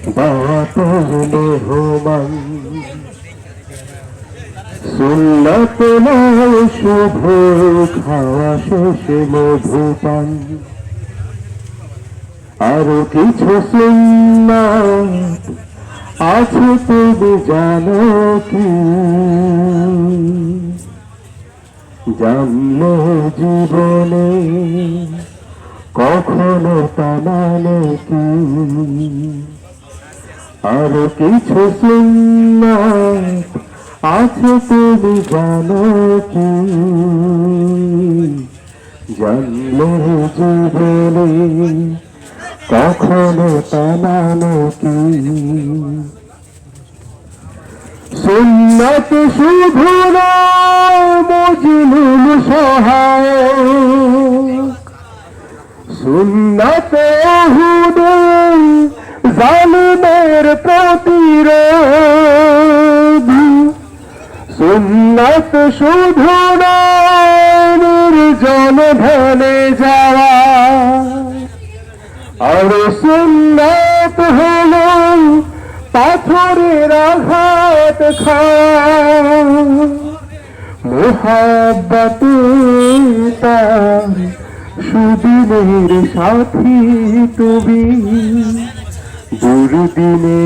দাওয়াতের মেহমান সুন্নাত নয় শুভ খাওয়া শেষে মধুপান আরো কিছু সুন্নাত আছে তুমি জানো কি জানলে জীবনে কখনো তা মানে কি আরো কিছু সুন্নাত আছে তুমি জানো কি জানলে জীবনে কখনো তা মানে কি সুন্নাত শুধু মজলুম সহায় সুন্নাত হুদে জালিমের প্রতিরোধ সুন্নাত শুধু নির্জন ঢলে যাওয়া আর সুন্নাত হলো পাথরের আঘাত খাওয়া মুহাব্বতে তার সুদিনের সাথী তুমি দুর্দিনে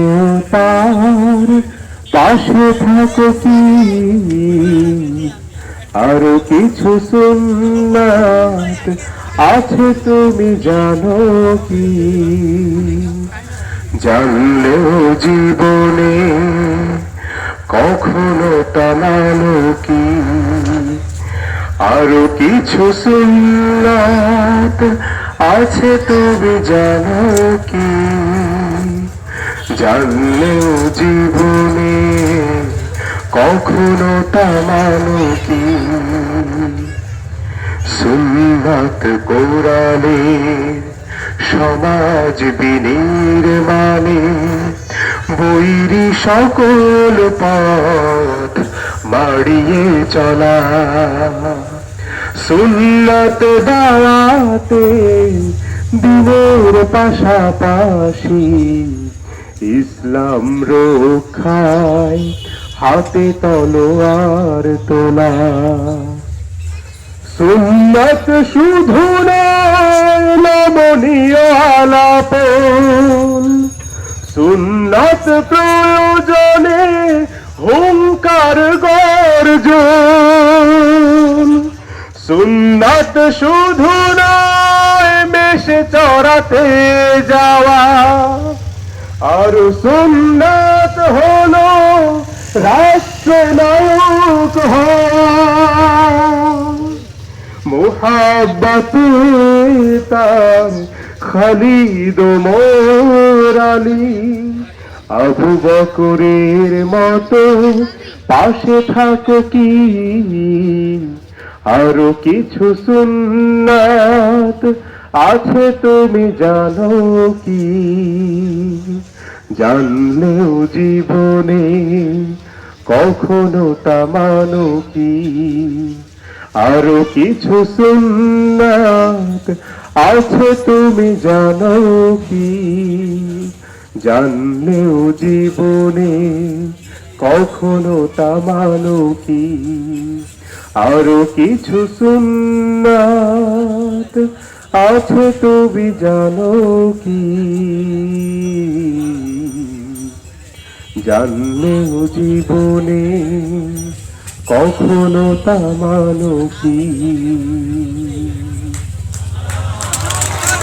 তার পাশে থাকো কি আরো কিছু সুন্নাত আছে তুমি জানো কি জানলেও জীবনে কখনো তা মানো কি আরো কিছু সুন্নাত আছে তুমি জানো কি জানলেও জীবনে কখনো তা মানো কি সুন্নাত কোরআনের সমাজ বিনির্মাণে বৈরী সকল পথ মাড়িয়ে চলা সুন্নাত দাওয়াতে দিনের পাশাপাশি ইসলাম রক্ষায় হাতে তলোয়ার তোলা সুন্নাত শুধু নমনীয় আলাপন সুন্নাত প্রয়োজনে হুঙ্কার গর্জন সুন্নাত শুধু নয় মেষে চড়াতে যাওয়া আর সুন্নাত হলো রাষ্ট্রনায়ক মুহাব্বতে তার খালিদ ওমর আলী আবু বকরের মতো পাশে থাকো কি আরো কিছু সুন্নাত আছে তুমি জানো কি জানলেও জীবনে কখনো তা মানো কি আরো কিছু সুন্নাত আছে তুমি জানো কি জানলেও জীবনে কখনো তা মানো কি আরো কিছু সুন্নাত আছে তুমি জানো কি জানলেও জীবনে কখনো তা মানো কি